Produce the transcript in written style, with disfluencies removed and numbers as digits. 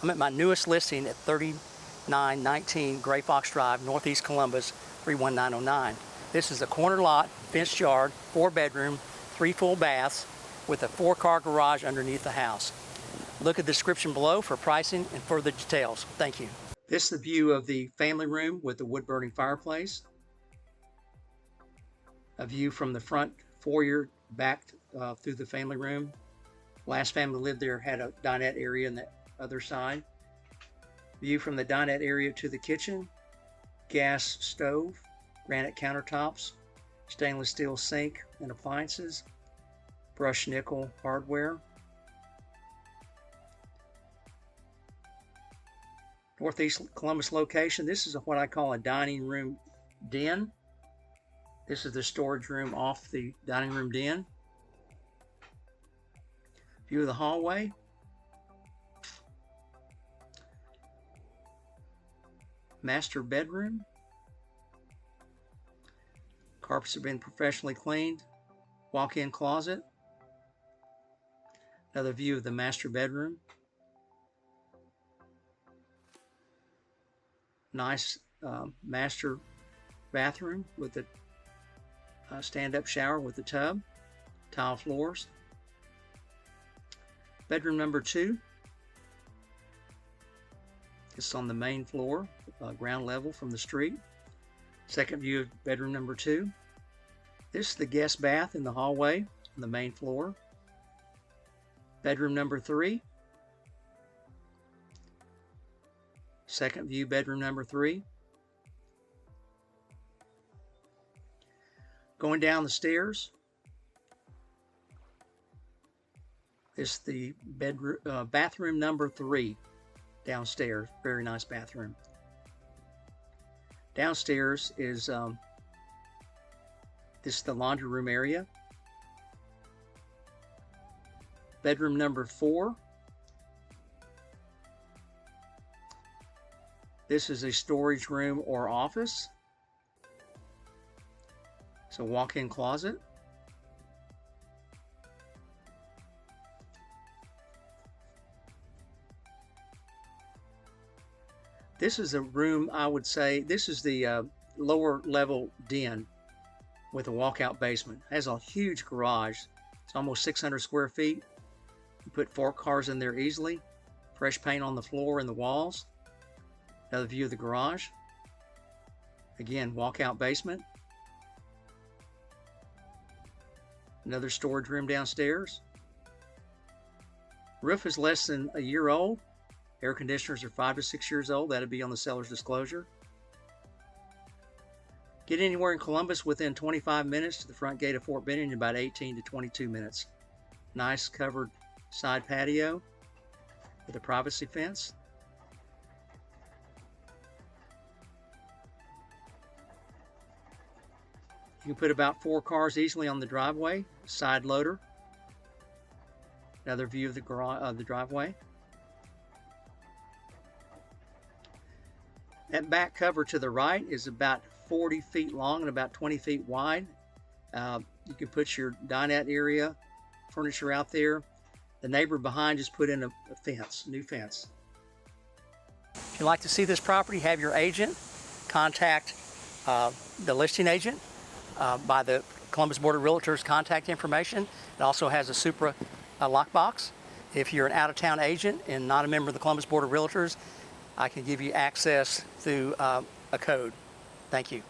I'm at my newest listing at 3919 Grayfox Drive, Northeast Columbus, 31909. This is a corner lot, fenced yard, 4-bedroom, 3 full baths, with a 4-car garage underneath the house. Look at the description below for pricing and further details. Thank you. This is the view of the family room with the wood-burning fireplace. A view from the front foyer back through the family room. Last family lived there had a dinette area on the other side. View from the dinette area to the kitchen. Gas stove, granite countertops, stainless steel sink and appliances, brushed nickel hardware. Northeast Columbus location. This is what I call a dining room den. This is the storage room off the dining room den. View of the hallway. Master bedroom. Carpets have been professionally cleaned. Walk-in closet. Another view of the master bedroom. Nice master bathroom with a stand-up shower with a tub, tile floors. Bedroom number 2. It's on the main floor, ground level from the street. Second view of bedroom number 2. This is the guest bath in the hallway on the main floor. Bedroom number 3. Second view, bedroom number 3. Going down the stairs. This is the bedroom, bathroom number 3 downstairs. Very nice bathroom. Downstairs is this is the laundry room area. Bedroom number 4. This is a storage room or office. It's a walk-in closet. This is a room, I would say, this is the lower level den with a walkout basement. It has a huge garage. It's almost 600 square feet. You put 4 cars in there easily. Fresh paint on the floor and the walls. Another view of the garage. Again, walkout basement. Another storage room downstairs. Roof is less than a year old. Air conditioners are 5 to 6 years old. That'll be on the seller's disclosure. Get anywhere in Columbus within 25 minutes to the front gate of Fort Benning in about 18 to 22 minutes. Nice covered side patio with a privacy fence. You can put about 4 cars easily on the driveway. Side loader. Another view of the driveway. That back cover to the right is about 40 feet long and about 20 feet wide. You can put your dinette area, furniture out there. The neighbor behind just put in a fence, new fence. If you'd like to see this property, have your agent contact the listing agent by the Columbus Board of Realtors contact information. It also has a Supra lockbox. If you're an out-of-town agent and not a member of the Columbus Board of Realtors, I can give you access through a code. Thank you.